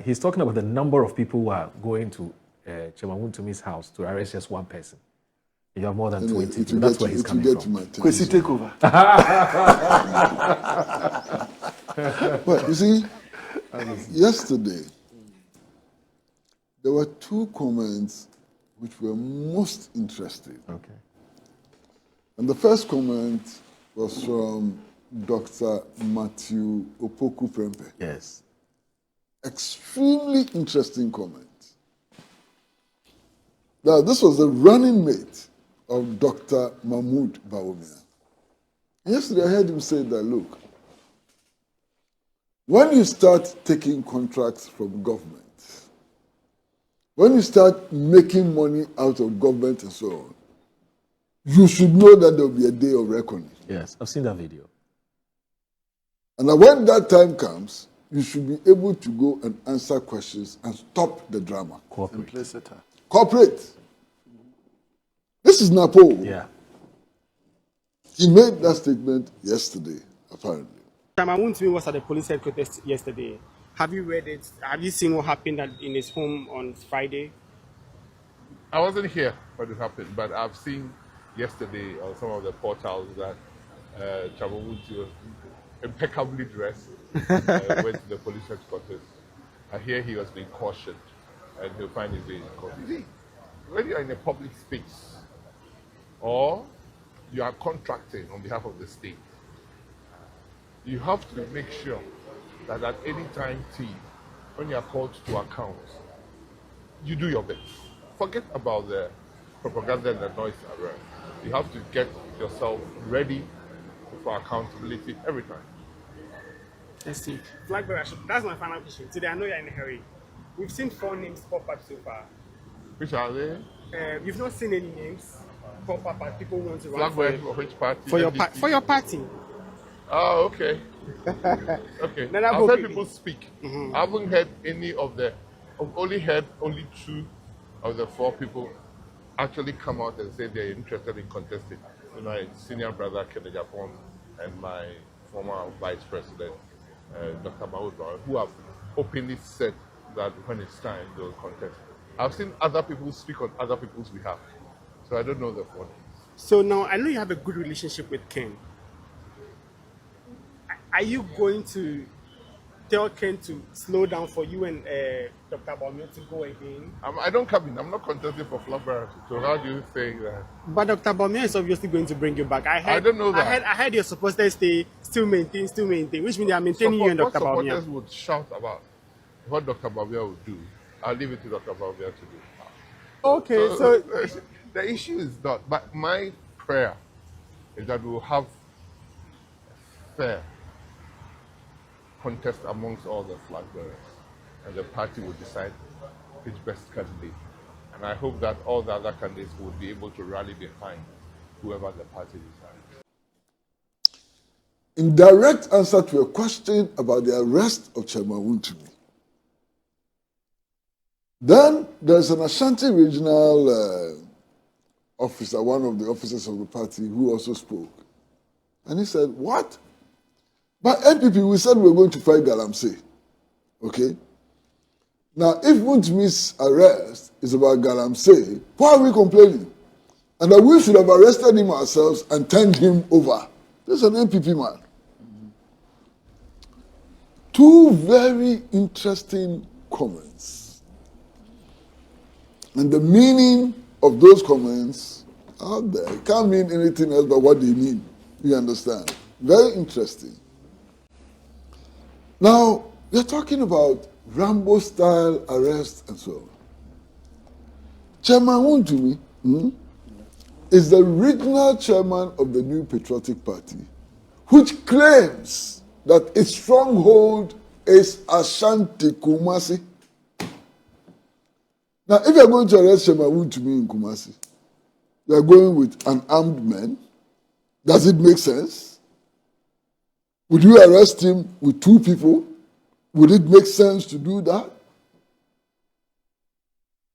he's talking about the number of people who are going to Chairman Wontumi's house to arrest just one person. You have more than 20 people. That's where he's coming from. Kwesi, take over. Well, you see, yesterday, there were two comments which were most interesting. Okay. And the first comment was from Dr. Matthew Opoku Prempe. Yes. Extremely interesting comment. Now, this was the running mate of Dr. Mahmoud Bawumia. Yesterday, I heard him say that, look, when you start taking contracts from government, when you start making money out of government and so on, you should know that there will be a day of reckoning. Yes, I've seen that video. And when that time comes, you should be able to go and answer questions and stop the drama. Cooperate. This is Napo. Yeah. He made that statement yesterday, apparently. Chairman Wontumi was at the police headquarters yesterday. Have you read it? Have you seen what happened in his home on Friday? I wasn't here when it happened, but I've seen yesterday on some of the portals that Chairman Wontumi was impeccably dressed, went to the police headquarters. I hear he was being cautioned and he'll find his way in court. You see, when you're in a public space or you are contracting on behalf of the state, you have to make sure that at any time, when you are called to account, you do your best. Forget about the propaganda and the noise around. You have to get yourself ready for accountability every time. Let's see. Flag bearer, that's my final question. Today, I know you're in a hurry. We've seen 4 names pop up so far. Which are they? You've not seen any names pop up as people want to run for which party? For your party. Oh, okay. Okay. I've heard people speak. Mm-hmm. I haven't heard any of the. I've only heard 2 of the 4 people actually come out and say they're interested in contesting. My senior brother Kennedy Japon and my former vice president Dr. Mahmoud, who have openly said that when it's time they'll contest. I've seen other people speak on other people's behalf, so I don't know the 4 names. So now I know you have a good relationship with Ken. Are you going to tell Ken to slow down for you and Dr. Bawumia to go again? I don't come in. I'm not contesting for flag bearer. So how do you say that? But Dr. Bawumia is obviously going to bring you back. I don't know that. I heard you're supposed to stay, still maintain, which means they are maintaining you and Dr. Bawumia. Supporters would shout about what Dr. Bawumia would do. I'll leave it to Dr. Bawumia to do. Okay, so the issue is not. But my prayer is that we will have fair contest amongst all the flag bearers, and the party will decide which best candidate. And I hope that all the other candidates will be able to rally behind whoever the party decides. In direct answer to a question about the arrest of Chairman Wontumi, then there's an Ashanti regional officer, one of the officers of the party, who also spoke. And he said, what? But NPP, we said we were going to fight Galamsey. Okay? Now, if Wontumi's arrest is about Galamsey, why are we complaining? And that we should have arrested him ourselves and turned him over. This is an NPP man. Two very interesting comments. And the meaning of those comments out there can't mean anything else but what they mean. You understand? Very interesting. Now, we're talking about Rambo-style arrest and so on. Chairman Wontumi is the regional chairman of the New Patriotic Party, which claims that its stronghold is Ashanti Kumasi. Now, if you're going to arrest Chairman Wontumi in Kumasi, you're going with an armed man. Does it make sense? Would you arrest him with 2 people? Would it make sense to do that?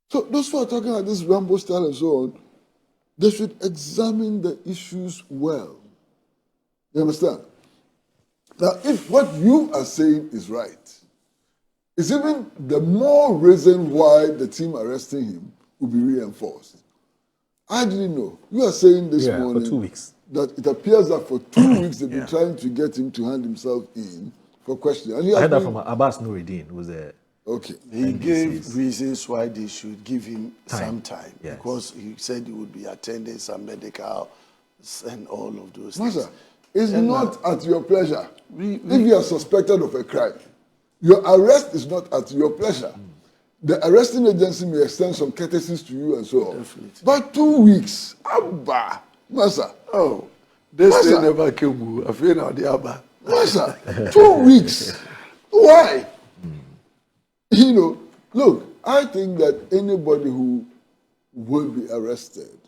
So those who are talking about this Rambo style and so on, they should examine the issues well. You understand? Now, if what you are saying is right, It's even the more reason why the team arresting him will be reinforced. I didn't know. You are saying this morning for 2 weeks. that it appears that for 2 weeks they've been trying to get him to hand himself in for questioning. And I heard that from Abbas Nuruddin, who's a okay. He gave reasons why they should give him some time because he said he would be attending some medical and all of those things. Master, it's not at your pleasure. If you are suspected of a crime, your arrest is not at your pleasure. The arresting agency may extend some courtesies to you and so on. Definitely. But 2 weeks, Abba, Master. Oh, this thing never came. I feel now the Abba. Master, 2 weeks. Why? You know, look, I think that anybody who will be arrested,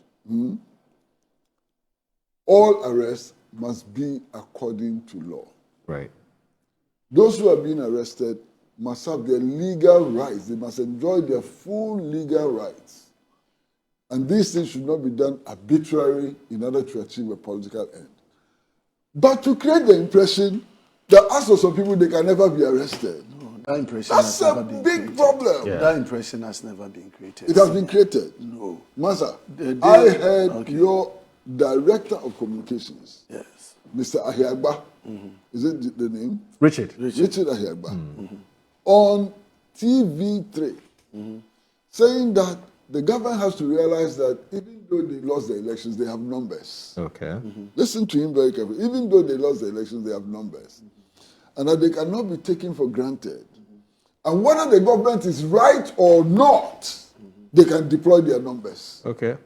all arrests must be according to law. right. Those who are being arrested must have their legal rights. They must enjoy their full legal rights. And these things should not be done arbitrarily in order to achieve a political end. But to create the impression that as for some people, they can never be arrested. That impression That's has never a been big created. problem. That impression has never been created. It has been created. No. Master, I heard your director of communications, Yes. Mr. Ahiagba, is it the name? Richard. Richard Ahiagba, on TV3, saying that the government has to realize that even though they lost the elections, they have numbers. Okay. Listen to him very carefully. Even though they lost the elections, they have numbers. And that they cannot be taken for granted. And whether the government is right or not, they can deploy their numbers. Okay.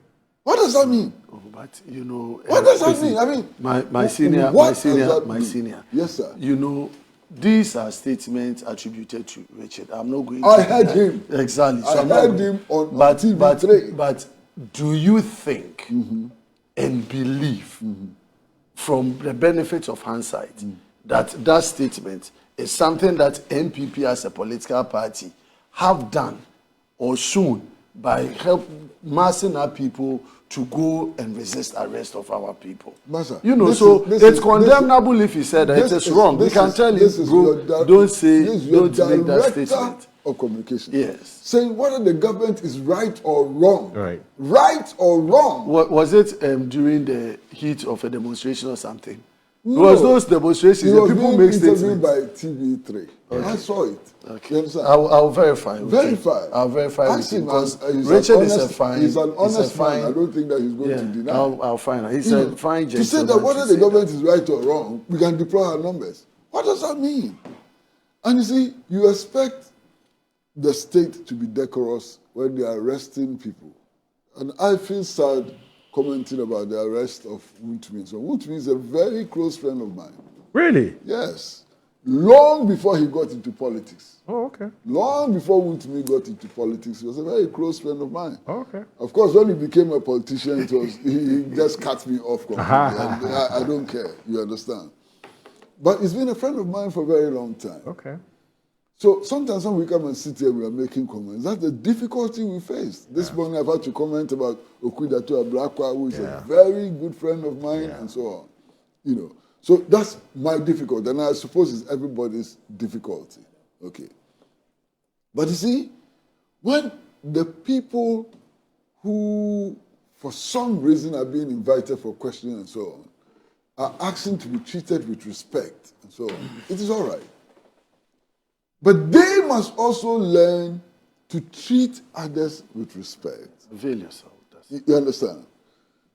What does that mean? Oh, but you know, What does that mean? I mean, my senior. Yes, sir. You know, these are statements attributed to Richard. I'm not going. I heard him exactly. I heard him on TV3. But do you think and believe, from the benefit of hindsight, that statement is something that NPP as a political party have done or shown by massing up people to go and resist arrest of our people? Master, you know, it's condemnable if he said that it is wrong. We can tell him, bro, don't make that statement. Of communication. Yes. Saying whether the government is right or wrong. Right. Right or wrong. Was it during the heat of a demonstration or something? No. Was those demonstrations the people make statements statements? by TV3. Okay. I saw it. Okay. You understand? I'll verify. Verify. I'll verify with you because Richard is a fine. He's an honest man. I don't think that he's going to deny. I'll find out. He's a fine gentleman. To say that whether the government is right or wrong, we can deploy our numbers. What does that mean? And you see, you expect the state to be decorous when they are arresting people. And I feel sad commenting about the arrest of Wontumi. So Wontumi is a very close friend of mine. Really? Yes. Long before he got into politics. Oh, okay. Long before Wontumi got into politics, he was a very close friend of mine. Oh, okay. Of course, when he became a politician, he just cut me off completely. I don't care, you understand. But he's been a friend of mine for a very long time. Okay. So sometimes when we come and sit here, we are making comments. That's the difficulty we face. This morning I've had to comment about Okudato Abrakwa, who is a very good friend of mine, and so on. You know, so that's my difficulty, and I suppose it's everybody's difficulty. Okay. But you see, when the people who, for some reason, are being invited for questioning and so on, are asking to be treated with respect and so on, it is all right. But they must also learn to treat others with respect. Avail yourself. You understand?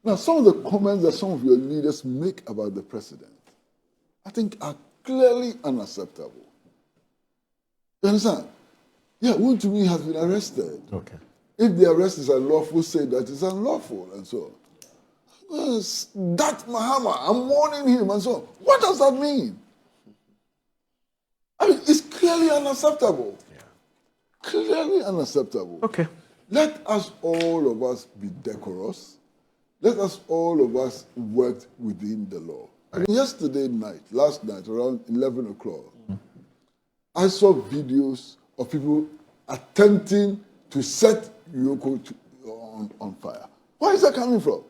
Now, some of the comments that some of your leaders make about the president, I think are clearly unacceptable. You understand? Yeah, Wontumi has been arrested. Okay. If the arrest is unlawful, say that it's unlawful and so on. That Mahama, I'm warning him and so on. What does that mean? I mean, it's clearly unacceptable. Yeah. Clearly unacceptable. Okay. Let us, all of us, be decorous. Let us, all of us, work within the law. Right. Last night, around 11 o'clock, I saw videos of people attempting to set Yoko on fire. Where is that coming from?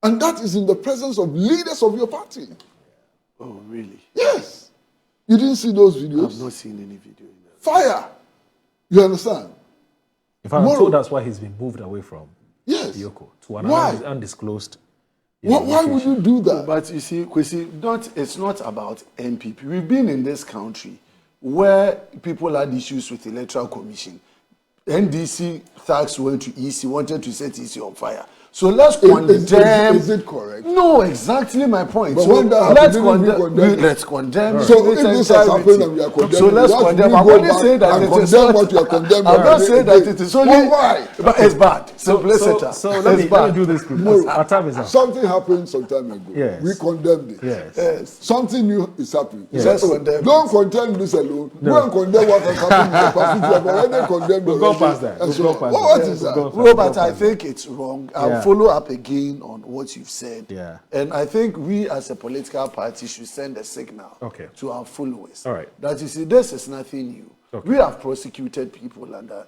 And that is in the presence of leaders of your party. Oh, really? Yes. You didn't see those videos? I've not seen any video. Fire. You understand? In fact, I'm told that's why he's been moved away from Yoko to an undisclosed. Why would you do that? But you see, Kwesi, it's not about NPP. We've been in this country where people had issues with the Electoral Commission. NDC thugs went to EC, wanted to set EC on fire. So let's condemn. Is it correct? No, exactly my point. But so when that happened, let's condemn. So if this has happened and we are condemning, so let's condemn. I'm not saying that it is not what you are condemning. I'm not saying that it is only. Why? But it's bad. So let me do this quickly. Our time is up. Something happened some time ago. Yes. We condemned it. Yes. Something new is happening. Yes. Don't condemn this alone. Go and condemn what has happened in the past. You have already condemned. We'll go past that. What is that? Robert, I think it's wrong. I'll follow up again on what you've said. Yeah. And I think we as a political party should send a signal to our followers. All right. That you see, this is nothing new. Okay. We have prosecuted people under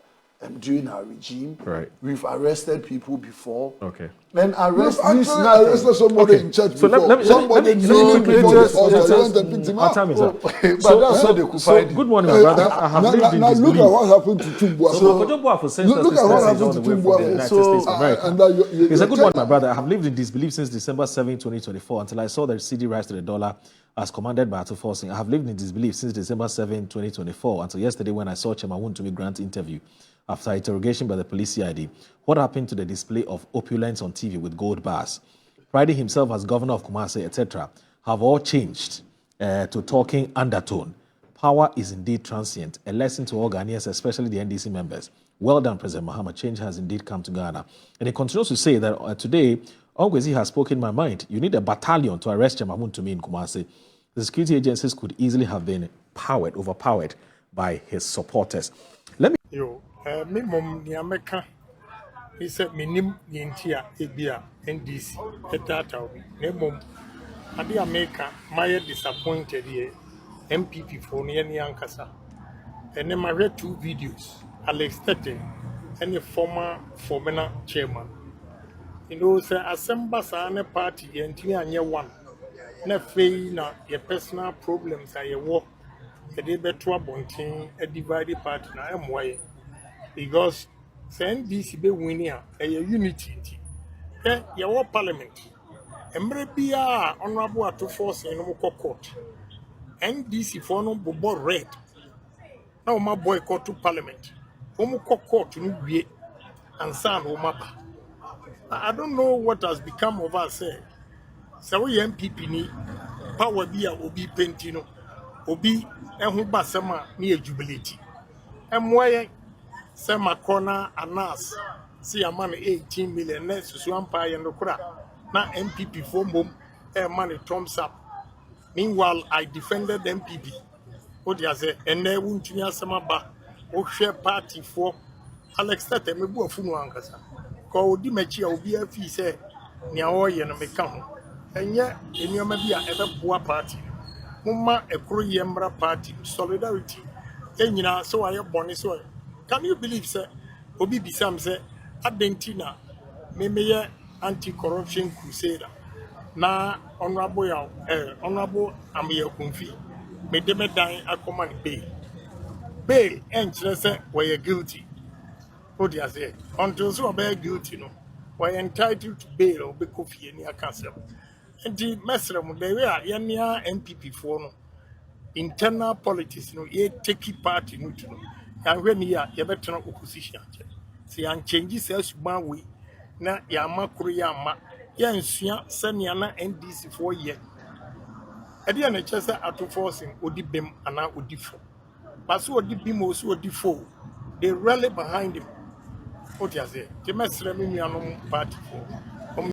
during our regime. Right. We've arrested people before. Okay. And arrest We've means actually nothing. arrested somebody in church So before. let me Somebody kneeling before the altar, they went and picked him our up. time is up. But that's how they could find it. Good morning, my brother. I have lived in Now this look belief. at what happened to Tumbuafo. Look at what happened all to the way from the Tumbuafo. United States of America. And It's a good one, my brother. I have lived in disbelief since December 7, 2024, until I saw the CD rise to the dollar as commanded by Ato Forcing. I have lived in disbelief since December 7, 2024, until yesterday when I saw Chairman Wontumi grant interview after interrogation by the police CID. What happened to the display of opulence on TV with gold bars? Priding himself as governor of Kumasi, etc., have all changed to talking undertone. Power is indeed transient, a lesson to all Ghanaians, especially the NDC members. Well done, President Mahama. Change has indeed come to Ghana. And he continues to say that today, Kwesi has spoken my mind. You need a battalion to arrest Chairman Wontumi in Kumasi. The security agencies could easily have been overpowered by his supporters. Let me... me mom ni America he said minim yentia ebia NDC etata obi me mom ade America my disappointed here MPP for ne ne ankasa and then I read 2 videos Aṛṛest and the former chairman say assemble sa party yentini anye one na fei na your personal problems are your work the dey beto abonten a divided party na emwaye because NDC be winning a unity. Your parliament. Emre bia honorable Ato Forcing no court. NDC for no bobo red. Now my boycott to parliament. Omo court no wie ansa no mapa. I don't know what has become of us. So we NPP ni power bia obi pentino. Obi ehun basema ni jubilate. Emwaye Sema corner anas see a man 18 million next to one pie and the na MPP for mom money thumbs up. Meanwhile, I defended MPP. What you say? And they won't hear some ba or share party for Aṛṛest me bu afunu ankasa. Ko di mechi a obi afi say nia oye no meka ho. Enye enyoma bi a ebe boa party. Mumma ekro yemra party solidarity. Enyina so aye boni so. Can you believe, sir? Obi Bisam said, Adentina, me anti-corruption crusader. Na honorable Amir Kunfi, me deme dying a command bail. Bail, and say, we're guilty. What do you say? Until so be guilty, no, we're entitled to bail or be coffee in your castle. And the messer of the way are NPP for no internal politics, no, ye take party, no, and when you are better opposition, see and changes as one way. Na Yama Koreama, Yan Sanyana NDC 4 years. At the end, of Chester Ato Forcing, Odibim, and now Odifo. But so Odibim also Odifo. They rally behind him. What you say? The Messer party for.